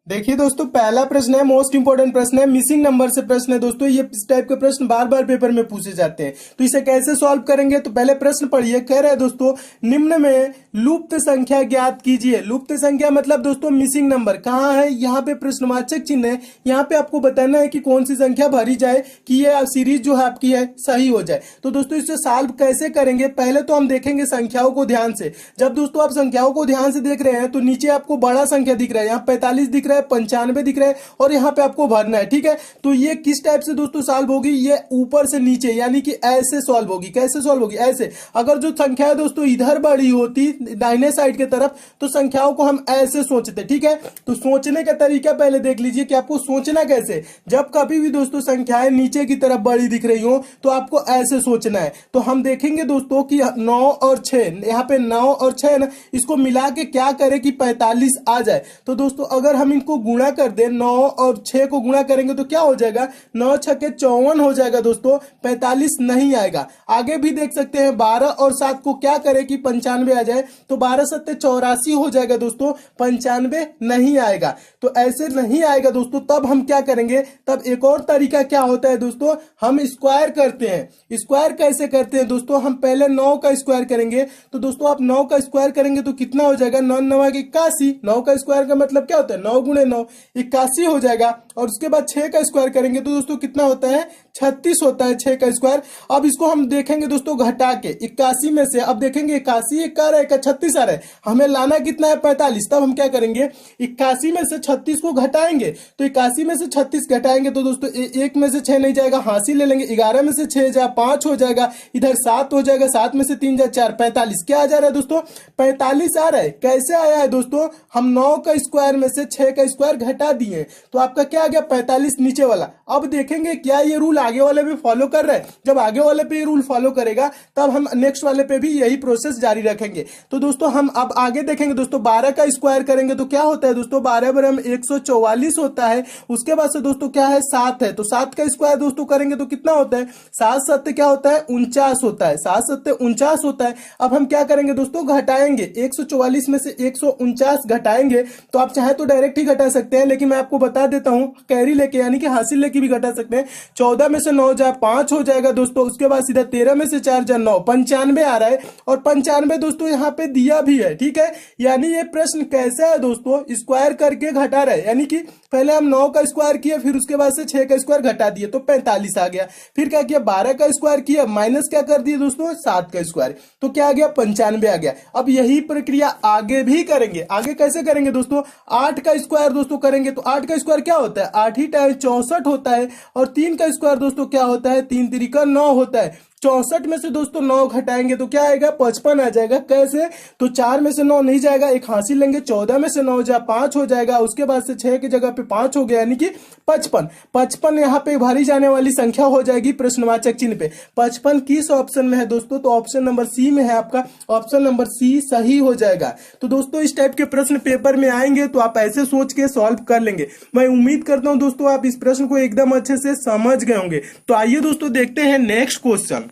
देखिए दोस्तों, पहला प्रश्न है, मोस्ट इंपोर्टेंट प्रश्न है, मिसिंग नंबर से प्रश्न है दोस्तों। ये इस टाइप के प्रश्न बार बार पेपर में पूछे जाते हैं, तो इसे कैसे सॉल्व करेंगे। तो पहले प्रश्न पढ़िए। कह रहे हैं दोस्तों, निम्न में लुप्त संख्या ज्ञात कीजिए। लुप्त संख्या मतलब दोस्तों मिसिंग नंबर। कहाँ है? यहाँ पे प्रश्नवाचक चिन्ह है। यहाँ पे आपको बताना है कि कौन सी संख्या भरी जाए कि ये सीरीज जो है आपकी है सही हो जाए। तो दोस्तों इसे सॉल्व कैसे करेंगे, पहले तो हम देखेंगे संख्याओं को ध्यान से। जब दोस्तों आप संख्याओं को ध्यान से देख रहे हैं तो नीचे आपको बड़ा संख्या दिख रहा है, यहाँ 45 दिख रहा है, 95 दिख रहा है, और यहाँ पे आपको भरना है। ठीक है, तो ये किस टाइप से दोस्तों सॉल्व होगी? ये ऊपर से नीचे, यानी कि ऐसे सॉल्व होगी। कैसे सॉल्व होगी? ऐसे। अगर जो संख्या है दोस्तों इधर बड़ी होती दाहिने साइड की तरफ, तो संख्याओं को हम ऐसे सोचते। ठीक है, तो सोचने का तरीका पहले देख लीजिए कि आपको सोचना कैसे। जब कभी भी दोस्तों संख्याएं नीचे की तरफ बड़ी दिख रही हो तो आपको ऐसे सोचना है। तो हम देखेंगे दोस्तों कि 9 और 6, यहाँ पे 9 और 6 है ना, इसको मिला के क्या करें कि 45 आ जाए। तो दोस्तों अगर हम इनको गुणा कर दें, 9 और 6 को गुणा करेंगे तो क्या हो जाएगा? 9 छक्के 54 हो जाएगा दोस्तों, 45 नहीं आएगा। आगे भी देख सकते हैं, 12 और 7 को क्या करें कि 95 आ जाए, तो 12 सत्ते 84 हो जाएगा दोस्तों, 95 नहीं आएगा। तो ऐसे नहीं आएगा दोस्तों, तब हम क्या करेंगे? तब एक और तरीका क्या होता है दोस्तों, हम स्क्वायर करते हैं। स्क्वायर कैसे करते हैं दोस्तों? हम पहले 9 का स्क्वायर करेंगे। तो दोस्तों आप 9 का स्क्वायर करेंगे तो कितना हो जाएगा? 9 9 81। 9 का स्क्वायर का मतलब क्या होता है? 9 गुणे 9 81 हो जाएगा। और उसके बाद 6 का स्क्वायर करेंगे तो दोस्तों कितना होता है? 36 होता है 6 का स्क्वायर। अब इसको हम देखेंगे दोस्तों घटा के 81 में से, अब देखेंगे 81 एक आ रहा है, 36 आ रहा है, हमें लाना कितना है? 45। तब हम क्या करेंगे? 81 में से 36 को घटाएंगे। तो 81 में से 36 घटाएंगे तो दोस्तों एक में से 6 नहीं जाएगा, हासिल ले लेंगे। 11 में से 6 जा 5 हो जाएगा, इधर 7 हो जाएगा, 7 में से 3 जा 4, 45। क्या आ जा रहा है दोस्तों? 45 आ रहा है। कैसे आया है दोस्तों? हम 9 का स्क्वायर में से 6 का स्क्वायर घटा दिए, तो आपका क्या आ गया? 45 नीचे वाला। अब देखेंगे क्या ये रूल आगे वाले पे फॉलो कर रहा है। जब आगे वाले पे ये रूल फॉलो करेगा तब हम नेक्स्ट वाले पे भी यही प्रोसेस जारी रखेंगे। तो दोस्तों हम अब आगे देखेंगे दोस्तों, 12 का स्क्वायर करेंगे तो क्या होता है दोस्तों? 12 बराबर 144 होता है। उसके बाद से दोस्तों क्या है? 7 है, तो 7 का स्क्वायर दोस्तों करेंगे तो कितना होता है? 7 सत्ते क्या होता है? 49 होता है। 7 सत्ते 49 होता है। अब हम क्या करेंगे दोस्तों? घटाएंगे। 144 में से 149 घटाएंगे, तो आप चाहे तो डायरेक्ट ही घटा सकते हैं, लेकिन मैं आपको बता देता हूं कैरी लेके, यानी कि हासिल लेके भी घटा सकते हैं। 14 में से 9 जा 5 हो जाएगा दोस्तों। उसके बाद सीधा 13 में से 4 जा 9, 95 आ रहा है। और 95 दोस्तों यहाँ पे दिया भी है। ठीक है, यानी ये प्रश्न कैसा है दोस्तों? स्क्वायर करके घटा रहे, यानी कि पहले हम 9 का स्क्वायर किया, फिर उसके बाद से 6 का स्क्वायर घटा दिए तो 45 आ गया। फिर क्या किया? 12 का स्क्वायर किया, माइनस क्या कर दिए दोस्तों? 7 का स्क्वायर, तो क्या आ गया? 95 आ गया। अब यही प्रक्रिया आगे भी करेंगे। आगे कैसे करेंगे दोस्तों? 8 का स्क्वायर दोस्तों करेंगे तो 8 का स्क्वायर क्या होता है? 8 ही टाइम 64 होता है। और 3 का स्क्वायर दोस्तों क्या होता है? 3 तिरिका 9 होता है। 64 में से दोस्तों 9 घटाएंगे तो क्या आएगा? 55 आ जाएगा। कैसे? तो 4 में से 9 नहीं जाएगा, एक हासिल लेंगे। 14 में से 9 जा 5 हो जाएगा। उसके बाद से 6 की जगह पे 5 हो गया, यानी कि 55। 55 यहाँ पे भरी जाने वाली संख्या हो जाएगी प्रश्नवाचक चिन्ह पे। 55 किस ऑप्शन में है दोस्तों? तो ऑप्शन नंबर सी में है आपका। ऑप्शन नंबर सी सही हो जाएगा। तो दोस्तों इस टाइप के प्रश्न पेपर में आएंगे तो आप ऐसे सोच के सॉल्व कर लेंगे। मैं उम्मीद करता हूं दोस्तों आप इस प्रश्न को एकदम अच्छे से समझ गए होंगे। तो आइए दोस्तों देखते हैं नेक्स्ट क्वेश्चन।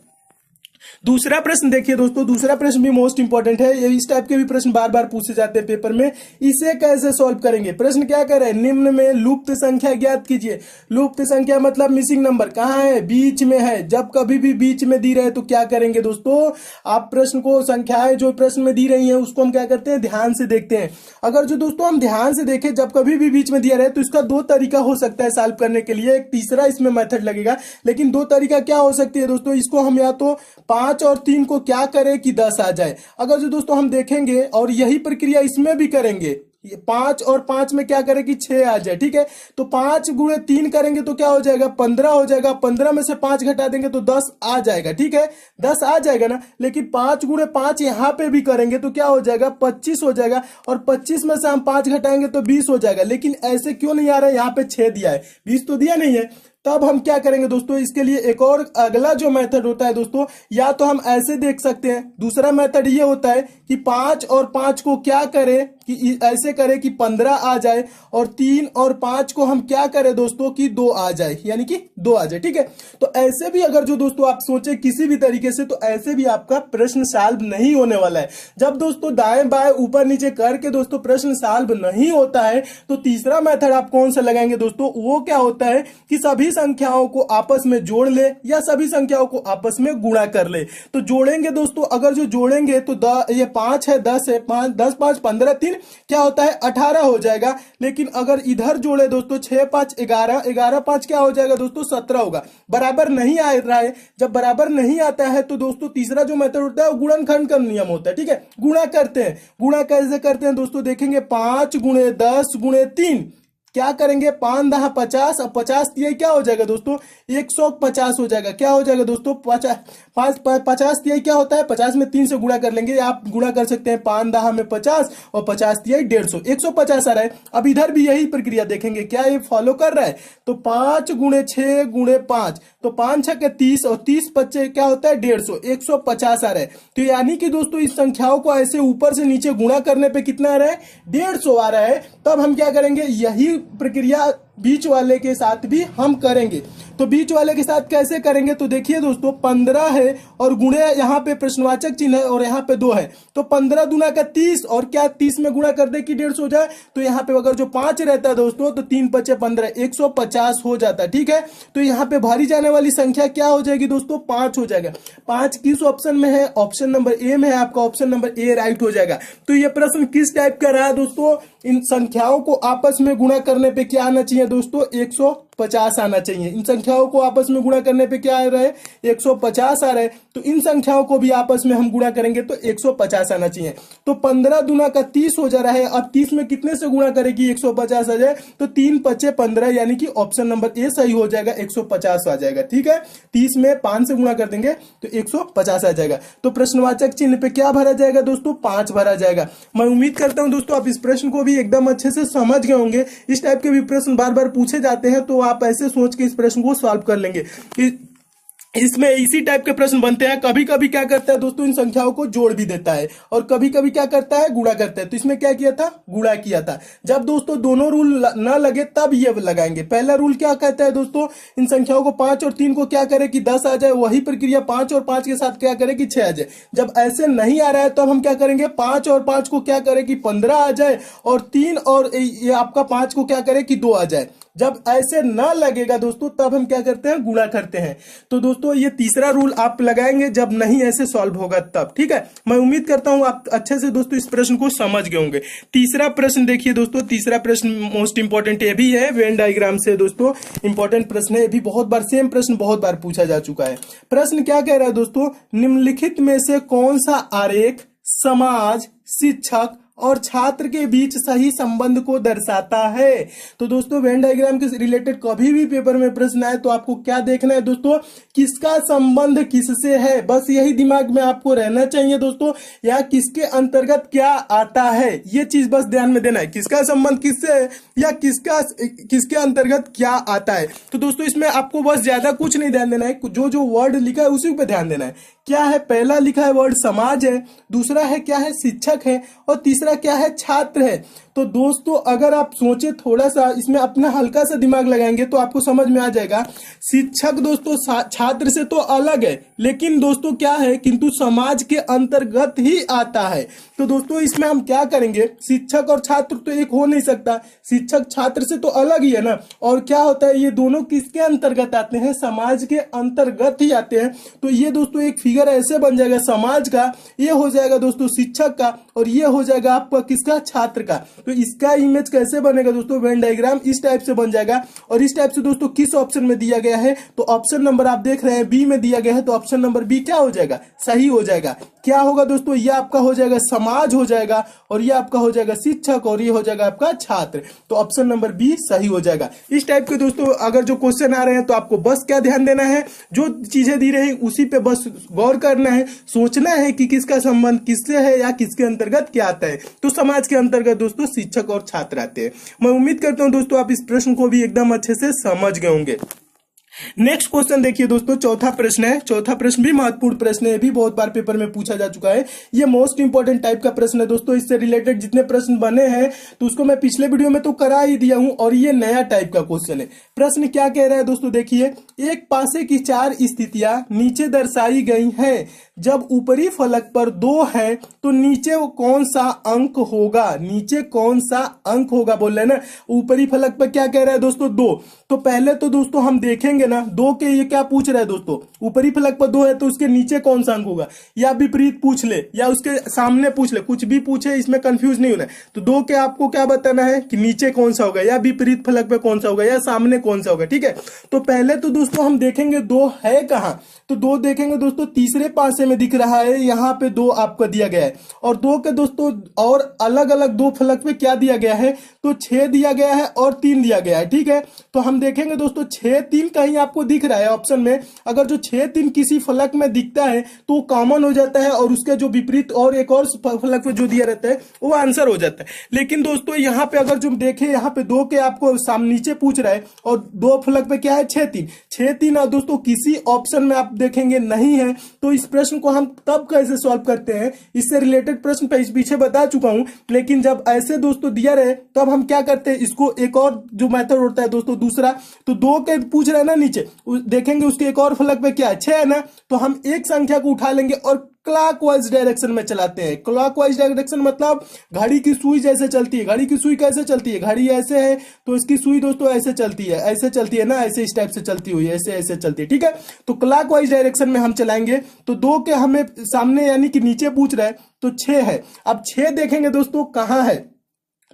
दूसरा प्रश्न देखिए दोस्तों, दूसरा प्रश्न भी मोस्ट इंपॉर्टेंट है। ये इस टाइप के भी प्रश्न बार बार पूछे जाते हैं पेपर में। इसे कैसे सॉल्व करेंगे? प्रश्न क्या कर रहे हैं? निम्न में लुप्त संख्या ज्ञात कीजिए। लुप्त संख्या मतलब मिसिंग नंबर। कहाँ है? बीच में है। जब कभी भी बीच में दी रहे तो क्या करेंगे दोस्तों? आप प्रश्न को, संख्याएं जो प्रश्न में दी रही है उसको हम क्या करते हैं? ध्यान से देखते हैं। अगर जो दोस्तों हम ध्यान से देखें, जब कभी भी बीच में दिया रहे तो इसका दो तरीका हो सकता है सॉल्व करने के लिए। एक तीसरा इसमें मेथड लगेगा, लेकिन दो तरीका क्या हो सकती है दोस्तों? इसको हम या तो 5 और 3 को क्या करें कि 10 आ जाए। अगर जो दोस्तों हम देखेंगे और यही प्रक्रिया इसमें भी करेंगे, 5 और 5 में क्या करें कि 6 आ जाए। ठीक है, तो 5 गुणे 3 करेंगे तो क्या हो जाएगा? 15 हो जाएगा। 15 में से 5 घटा देंगे तो 10 आ जाएगा। ठीक है, 10 आ जाएगा ना। लेकिन 5 गुणे 5 यहां पे भी करेंगे तो क्या हो जाएगा? 25 हो जाएगा। और 25 में से हम 5 घटाएंगे तो 20 हो जाएगा। लेकिन ऐसे क्यों नहीं आ रहा है? यहाँ पे 6 दिया है, 20 तो दिया नहीं है। तब हम क्या करेंगे दोस्तों, इसके लिए एक और अगला जो मेथड होता है दोस्तों, या तो हम ऐसे देख सकते हैं। दूसरा मेथड ये होता है कि 5 और 5 को क्या करें कि ऐसे करें कि 15 आ जाए, और 3 और 5 को हम क्या करें दोस्तों कि 2 आ जाए, यानी कि 2 आ जाए। ठीक है, तो ऐसे भी अगर जो दोस्तों आप सोचे किसी भी तरीके से, तो ऐसे भी आपका प्रश्न सॉल्व नहीं होने वाला है। जब दोस्तों दाएं बाएं ऊपर नीचे करके दोस्तों प्रश्न सॉल्व नहीं होता है, तो तीसरा मेथड आप कौन सा लगाएंगे दोस्तों, वो क्या होता है कि सभी संख्याओं को आपस में जोड़ ले या सभी संख्याओं को आपस में गुणा कर ले। तो जोड़ेंगे दोस्तों, अगर जो जोड़ेंगे तो ये 5 है, 10 है, 5 10 5 15 3 क्या होता है 18 हो जाएगा। लेकिन अगर इधर जोड़े दोस्तों 6 5 11, 11 5 क्या हो जाएगा दोस्तों 17 होगा। बराबर नहीं आ रहा है, जब बराबर नहीं आता है तो दोस्तों तीसरा जो मेथड होता है वो गुणनखंड का नियम होता है। ठीक है, गुणा करते हैं। गुणा कैसे करते हैं दोस्तों, देखेंगे 5 गुणे 10 गुणे 3, क्या करेंगे 5 10 50, और 50 तिहाई क्या हो जाएगा दोस्तों 150 हो जाएगा। क्या हो जाएगा दोस्तों 50 तिहाई क्या होता है, 50 में 3 से गुणा कर लेंगे, आप गुणा कर सकते हैं 5 10 में 50 और 50 तिहाई 150, 150 आ रहा है। अब इधर भी यही प्रक्रिया देखेंगे, क्या ये फॉलो कर रहा है, तो 5 गुणे 6 गुणे 5, तो 5 6 30 और 30 बच्चे क्या होता है 150, 150 आ रहा है। तो यानी कि दोस्तों इस संख्याओं को ऐसे ऊपर से नीचे गुणा करने पे कितना आ रहा है 150 आ रहा है। तब हम क्या करेंगे, यही प्रक्रिया बीच वाले के साथ भी हम करेंगे। तो बीच वाले के साथ कैसे करेंगे, तो देखिए दोस्तों 15 है और गुणे यहाँ पे प्रश्नवाचक चिन्ह है और यहाँ पे 2 है, तो 15 दूना का 30, और क्या 30 में गुणा कर दे कि 150 हो जाए। तो यहाँ पे अगर जो 5 रहता है दोस्तों तो 3 5 15, 150 हो जाता है। ठीक है, तो यहाँ पे भारी जाने वाली संख्या क्या हो जाएगी दोस्तों 5 हो जाएगा। 5 किस ऑप्शन में है, ऑप्शन नंबर ए में है, आपका ऑप्शन नंबर ए राइट हो जाएगा। तो ये प्रश्न किस टाइप का रहा दोस्तों, इन संख्याओं को आपस में गुणा करने पे क्या आना चाहिए दोस्तों 150 आना चाहिए। इन संख्याओं को आपस में गुणा करने पे क्या आ रहा है 150 आ रहा है, तो इन संख्याओं को भी आपस में हम गुणा करेंगे तो 150 आना चाहिए। तो 15 दूना का 30 हो जा रहा है। अब 30 में कितने से गुणा करेगी 150 आ जाए, तो 3 5 15, यानी कि ऑप्शन नंबर ए सही हो जाएगा, 150 आ जाएगा। ठीक है, 30 में 5 से गुणा कर देंगे तो 150 आ जाएगा। तो प्रश्नवाचक चिन्ह पे क्या भरा जाएगा दोस्तों 5 भरा जाएगा। मैं उम्मीद करता हूं दोस्तों आप इस प्रश्न को भी एकदम अच्छे से समझ गए होंगे। इस टाइप के भी प्रश्न बार बार पूछे जाते हैं, तो आप ऐसे सोच के इस प्रश्न को सॉल्व कर लेंगे। इसमें इसी टाइप के प्रश्न बनते हैं। कभी कभी क्या करता है दोस्तों इन संख्याओं को जोड़ भी देता है, और कभी कभी क्या करता है गुणा करता है। तो इसमें क्या किया था, गुणा किया था। जब दोस्तों दोनों रूल न लगे तब ये लगाएंगे। पहला रूल क्या कहता है दोस्तों, इन संख्याओं को 5 और 3 को क्या करे कि 10 आ जाए, वही प्रक्रिया 5 और 5 के साथ क्या करे कि 6 आ जाए। जब ऐसे नहीं आ रहा है तो हम क्या करेंगे 5 और 5 को क्या करे कि 15 आ जाए, और 3 और ये आपका 5 को क्या करे कि 2 आ जाए। जब ऐसे ना लगेगा दोस्तों तब हम क्या करते हैं गुणा करते हैं। तो दोस्तों ये तीसरा रूल आप लगाएंगे जब नहीं ऐसे सॉल्व होगा तब। ठीक है, मैं उम्मीद करता हूं आप अच्छे से दोस्तों इस प्रश्न को समझ गए होंगे। तीसरा प्रश्न देखिए दोस्तों, तीसरा प्रश्न मोस्ट इंपॉर्टेंट ये भी है, वेन डायग्राम से दोस्तों इंपॉर्टेंट प्रश्न है। ये भी बहुत बार सेम प्रश्न बहुत बार पूछा जा चुका है। प्रश्न क्या कह रहा है दोस्तों, निम्नलिखित में से कौन सा आरेख समाज, शिक्षक और छात्र के बीच सही संबंध को दर्शाता है। तो दोस्तों वेन डायग्राम के रिलेटेड कभी भी पेपर में प्रश्न आए तो आपको क्या देखना है दोस्तों, किसका संबंध किससे है, बस यही दिमाग में आपको रहना चाहिए दोस्तों, या किसके अंतर्गत क्या आता है, ये चीज बस ध्यान में देना है। किसका संबंध किससे है या किसके अंतर्गत क्या आता है। तो दोस्तों इसमें आपको बस ज्यादा कुछ नहीं ध्यान देना है, जो जो वर्ड लिखा है उसी पे ध्यान देना है। क्या है, पहला लिखा है वर्ड समाज है, दूसरा है क्या है शिक्षक है, और तीसरा क्या है छात्र है। तो दोस्तों अगर आप सोचे थोड़ा सा इसमें अपना हल्का सा दिमाग लगाएंगे तो आपको समझ में आ जाएगा। शिक्षक दोस्तों छात्र से तो अलग है, लेकिन दोस्तों क्या है किंतु समाज के अंतर्गत ही आता है। तो दोस्तों इसमें हम क्या करेंगे, शिक्षक और छात्र तो एक हो नहीं सकता, शिक्षक छात्र से तो अलग ही है ना। और क्या होता है, ये दोनों किसके अंतर्गत आते हैं, समाज के अंतर्गत ही आते हैं। तो ये दोस्तों एक फिगर ऐसे बन जाएगा समाज का, ये हो जाएगा दोस्तों शिक्षक का, और ये हो जाएगा आपका किसका छात्र का। तो इसका इमेज कैसे बनेगा दोस्तों, वेन डायग्राम इस टाइप से बन जाएगा। और इस टाइप से दोस्तों किस ऑप्शन में दिया गया है, तो ऑप्शन नंबर आप देख रहे हैं बी में दिया गया है, तो ऑप्शन नंबर बी क्या हो जाएगा, सही हो जाएगा। क्या होगा दोस्तों, ये आपका हो जाएगा समाज हो जाएगा, और ये आपका हो जाएगा शिक्षक, और ये हो जाएगा आपका छात्र। तो ऑप्शन नंबर बी सही हो जाएगा। इस टाइप के दोस्तों अगर जो क्वेश्चन आ रहे हैं तो आपको बस क्या ध्यान देना है, जो चीजें दी रही उसी पे बस गौर करना है, सोचना है कि किसका संबंध किससे है या किसके अंतर्गत क्या आता है। तो समाज के अंतर्गत दोस्तों शिक्षक और छात्र आते हैं। मैं उम्मीद करता हूं दोस्तों आप इस प्रश्न को भी एकदम अच्छे से समझ गए होंगे। नेक्स्ट क्वेश्चन देखिए दोस्तों, चौथा प्रश्न है। चौथा प्रश्न भी महत्वपूर्ण प्रश्न है, ये भी बहुत बार पेपर में पूछा जा चुका है। ये मोस्ट इंपॉर्टेंट टाइप का प्रश्न है दोस्तों। इससे रिलेटेड जितने प्रश्न बने हैं तो उसको मैं पिछले वीडियो में तो करा ही दिया हूं, और ये नया टाइप का क्वेश्चन है। प्रश्न क्या कह रहा है दोस्तों, देखिए, एक पासे की 4 स्थितियां नीचे दर्शाई गई हैं। जब ऊपरी फलक पर 2 है तो नीचे वो कौन सा अंक होगा? नीचे कौन सा अंक होगा बोल रहे हैं ना। ऊपरी फलक पर क्या कह रहा है दोस्तों, 2। तो पहले तो दोस्तों हम देखेंगे ना 2 के, ये क्या पूछ रहा है दोस्तों, ऊपरी फलक पर 2 है तो उसके नीचे कौन सा अंक होगा, या विपरीत पूछ ले या उसके सामने पूछ ले, कुछ भी पूछे, इसमें कंफ्यूज नहीं होना है। तो 2 के आपको क्या बताना है कि नीचे कौन सा होगा, या विपरीत फलक पे कौन सा होगा, या सामने कौन सा होगा। ठीक है, तो पहले तो दोस्तों हम देखेंगे 2 है कहाँ। तो 2 देखेंगे दोस्तों, तीसरे पासे में दिख रहा है, यहाँ पे 2 आपको दिया गया है। और 2 के दोस्तों और अलग अलग 2 फलक पे क्या दिया गया है, तो 6 दिया गया है और 3 दिया गया है। ठीक है, तो हम देखेंगे दोस्तों 6 3 कहीं आपको दिख रहा है ऑप्शन में। अगर जो 6 3 किसी फलक में दिखता है तो कॉमन हो जाता है, और उसके जो विपरीत और एक और फलक पे जो दिया रहता है वो आंसर हो जाता है। लेकिन दोस्तों यहाँ पे अगर जो देखें, यहाँ पे 2 के आपको सामने नीचे पूछ रहा है, और 2 फलक पे क्या है, 6 3 6 3। और दोस्तों किसी ऑप्शन में आप देखेंगे नहीं है, तो इस प्रश्न को हम तब कैसे सॉल्व करते हैं, इससे रिलेटेड प्रश्न पे इस पीछे बता चुका हूं। लेकिन जब ऐसे दोस्तों दिया रहे तब हम क्या करते हैं, इसको एक और जो मेथड होता है दोस्तों दूसरा, तो 2 के पूछ रहे हैं ना नीचे, देखेंगे उसके एक और फलक पे क्या है, 6 है ना, तो हम एक संख्या को उठा लेंगे और क्लॉकवाइज डायरेक्शन में चलाते हैं। क्लॉकवाइज डायरेक्शन मतलब घड़ी की सुई जैसे चलती है। घड़ी की सुई कैसे चलती है, घड़ी ऐसे है तो इसकी सुई दोस्तों ऐसे चलती है, ऐसे चलती है ना, ऐसे इस टाइप से चलती हुई, ऐसे ऐसे चलती है। ठीक है, तो क्लॉकवाइज डायरेक्शन में हम चलाएंगे। तो 2 के हमें सामने यानी कि नीचे पूछ रहा है तो 6 है। अब 6 देखेंगे दोस्तों कहां है,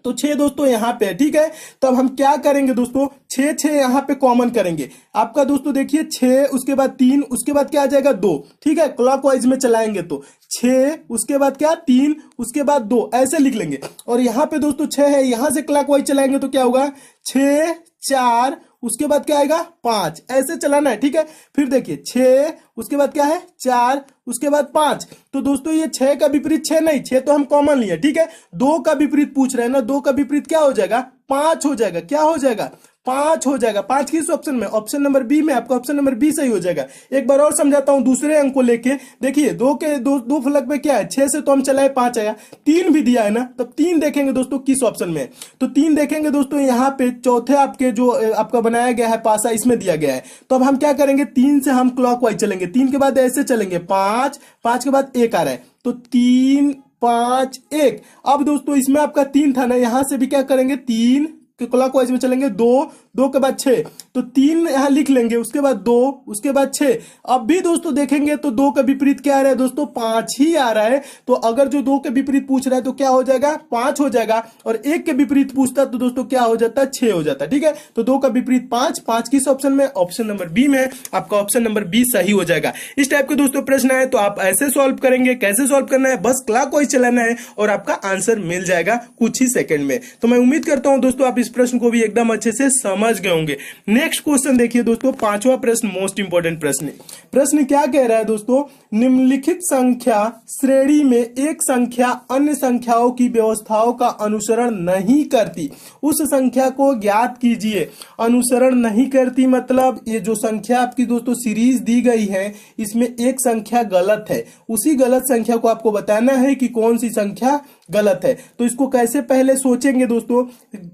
तो 6 दोस्तों यहाँ पे है। ठीक है, तब हम क्या करेंगे दोस्तों, 6 6 यहाँ पे कॉमन करेंगे आपका दोस्तों। देखिए 6 उसके बाद 3 उसके बाद क्या आ जाएगा, 2। ठीक है, क्लॉकवाइज में चलाएंगे तो 6 उसके बाद क्या, 3 उसके बाद 2, ऐसे लिख लेंगे। और यहाँ पे दोस्तों 6 है, यहां से क्लॉकवाइज चलाएंगे तो क्या होगा, 6 4 उसके बाद क्या आएगा, 5, ऐसे चलाना है। ठीक है, फिर देखिए 6 उसके बाद क्या है, 4 उसके बाद 5। तो दोस्तों ये 6 का विपरीत 6 नहीं, 6 तो हम कॉमन लिए। ठीक है, 2 का विपरीत पूछ रहे हैं ना, 2 का विपरीत क्या हो जाएगा, 5 हो जाएगा। क्या हो जाएगा, 5 हो जाएगा। 5 किस ऑप्शन में, ऑप्शन नंबर बी में, आपका ऑप्शन नंबर बी सही हो जाएगा। एक बार और समझाता हूं दूसरे अंक को लेके। देखिए 2 के दो फलक में क्या है, 6 से तो हम चलाए 5 आया, 3 भी दिया है ना, तब 3 देखेंगे दोस्तों किस ऑप्शन में। तो 3 देखेंगे दोस्तों यहाँ पे चौथे आपके जो आपका बनाया गया है पासा, इसमें दिया गया है। तो अब हम क्या करेंगे, 3 से हम क्लॉकवाइज चलेंगे, 3 के बाद ऐसे चलेंगे 5, 5 के बाद 1 आ रहा है, तो 3 5 1। अब दोस्तों इसमें आपका 3 था ना, यहां से भी क्या करेंगे, 3 क्लॉकवाइज में चलेंगे, 2 के बाद 6, तो 3 यहां लिख लेंगे, उसके बाद 2 उसके बाद 6। अब भी दोस्तों देखेंगे तो 2 का विपरीत क्या आ रहा है दोस्तों, 5 ही आ रहा है। तो अगर जो 2 के विपरीत पूछ रहा है तो क्या हो जाएगा, 5 हो जाएगा। और 1 के विपरीत पूछता तो दोस्तों क्या हो जाता है, 6 हो जाता है। ठीक है, तो 2 का विपरीत 5, 5 किस ऑप्शन में, ऑप्शन नंबर बी में। आपका ऑप्शन नंबर बी सही हो जाएगा। इस टाइप के दोस्तों प्रश्न आए तो आप ऐसे सॉल्व करेंगे। कैसे सॉल्व करना है, बस क्लॉकवाइज चलाना है और आपका आंसर मिल जाएगा कुछ ही सेकंड में। तो मैं उम्मीद करता हूं दोस्तों आप इस प्रश्न को भी एकदम अच्छे से समझ गए होंगे। नेक्स्ट क्वेश्चन देखिए दोस्तों, 5वां प्रश्न मोस्ट इंपोर्टेंट प्रश्न है। प्रश्न क्या कह रहा है दोस्तों, निम्नलिखित संख्या श्रेणी में एक संख्या अन्य संख्याओं की व्यवस्थाओं का अनुसरण नहीं करती, उस संख्या को ज्ञात कीजिए। अनुसरण नहीं करती मतलब ये जो संख्या आपकी दोस्तों सीरीज दी गई है, इसमें एक संख्या गलत है, उसी गलत संख्या को आपको बताना है कि कौन सी संख्या गलत है। तो इसको कैसे पहले सोचेंगे दोस्तों,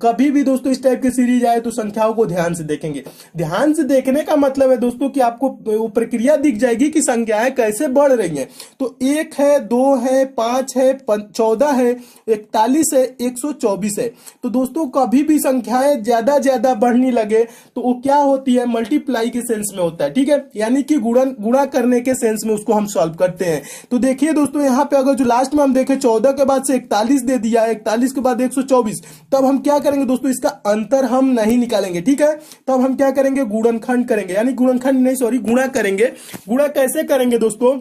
कभी भी दोस्तों इस टाइप की सीरीज आए तो संख्याओं को ध्यान से देखेंगे। ध्यान से देखने का मतलब है दोस्तों कि आपको वो प्रक्रिया दिख जाएगी कि संख्याएं कैसे बढ़ रही हैं। तो 1 है, 2 है, 5 है, 14 है, 41 है, 124 है। तो दोस्तों कभी भी संख्याएं ज्यादा बढ़ने लगे तो वो क्या होती है, मल्टीप्लाई के सेंस में होता है। ठीक है, यानी कि गुणा करने के सेंस में उसको हम सॉल्व करते हैं। तो देखिए दोस्तों यहाँ पे अगर जो लास्ट में हम देखें 14 के बाद से 41 दे दिया है, 41 के बाद 124, तब हम क्या करेंगे दोस्तों, इसका अंतर हम नहीं निकालेंगे। ठीक है, तब हम क्या करेंगे, गुणनखंड करेंगे, यानी गुणनखंड नहीं सॉरी गुणा करेंगे। गुणा कैसे करेंगे दोस्तों,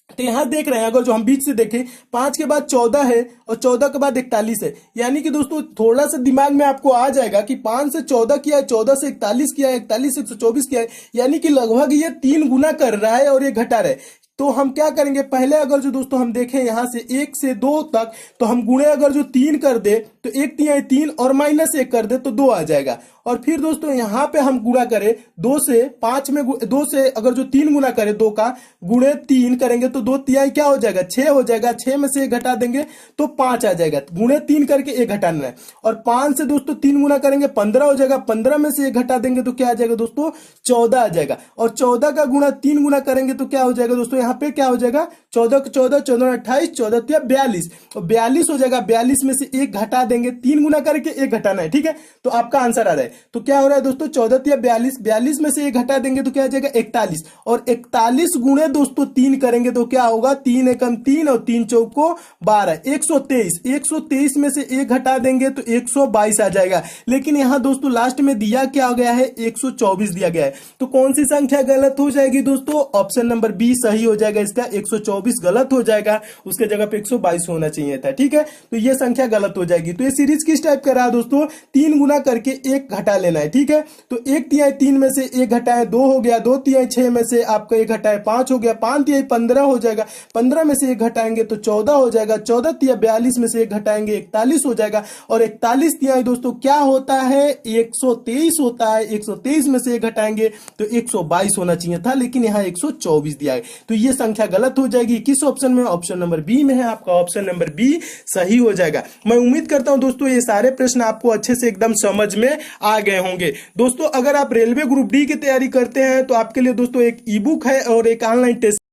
तो यहां देख रहे हैं अगर जो हम बीच से देखें 5 के बाद 14 है और 14 के बाद 41 है, यानी कि दोस्तों थोड़ा सा दिमाग में आपको आ जाएगा कि 5 से 14 किया है, 14 से 41 किया है, 41 से 124 किया है, यानी कि लगभग ये 3 गुना कर रहा है और ये घटा रहा है। तो हम क्या करेंगे, पहले अगर जो दोस्तों हम देखें यहां से 1 से 2 तक, तो हम गुणे अगर जो 3 कर दे तो 1/3 3 और -1 कर दे तो 2 आ जाएगा। और फिर दोस्तों यहाँ पे हम गुणा करें 2 से 5 में 2 से अगर जो 3 गुना करें 2 का गुणे 3 करेंगे तो 2/3 क्या हो जाएगा 6 हो जाएगा। 6 में से 1 घटा देंगे तो 5 आ जाएगा। गुणे 3 करके 1 घटाना है। और 5 से दोस्तों 3 गुना करेंगे 15 हो जाएगा। 15 में से 1 घटा देंगे तो क्या आ जाएगा दोस्तों 14 आ जाएगा। और 14 का गुणा 3 गुना करेंगे तो क्या हो जाएगा दोस्तों यहाँ पे क्या हो जाएगा 14 को 14 14 28 14 42 और 42 हो जाएगा। 42 में से 1 घटा देंगे 3 गुना करके 1 घटाना है। ठीक है तो आपका आंसर आ रहा है। तो क्या हो रहा है दोस्तों 14 42 42 में से 1 घटा देंगे तो क्या आ जाएगा 41 और 41 गुणे दोस्तों 3 करेंगे तो क्या होगा 3 एकम 3 और 3 चौको 12 123। 123 में से 1 घटा देंगे तो 122 आ जाएगा। लेकिन यहां दोस्तों लास्ट में दिया क्या हो गया है 124 दिया गया है। तो कौन सी संख्या गलत हो जाएगी दोस्तों ऑप्शन नंबर बी सही हो जाएगा। इसका 124 गलत हो जाएगा। उसके जगह पे 122 होना चाहिए था। ठीक है तो ये संख्या गलत हो जाएगी। तो ये सीरीज किस टाइप का रहा दोस्तों 3 गुना करके 1 घटा लेना है। ठीक है तो 1/3 3 में से 1 घटाए 2 हो गया। 2/3 6 में से आपका 1 घटाए 5 हो गया। 5/3 15 हो जाएगा। 15 में से 1 घटाएंगे तो 14 हो जाएगा। 14/3 42 में से 1 घटाएंगे 41 हो जाएगा। और 41/3 दोस्तों क्या होता है 123 होता है। 123 में से 1 घटाएंगे तो 122 होना चाहिए था लेकिन यहाँ 124 दिया है। तो ये संख्या गलत हो जाएगी। किस ऑप्शन में ऑप्शन नंबर बी में है। आपका ऑप्शन नंबर बी सही हो जाएगा। मैं उम्मीद करता हूं दोस्तों ये सारे प्रश्न आपको अच्छे से एकदम समझ में आ गए होंगे। दोस्तों अगर आप रेलवे ग्रुप डी की तैयारी करते हैं तो आपके लिए दोस्तों एक ई बुक है और एक ऑनलाइन टेस्ट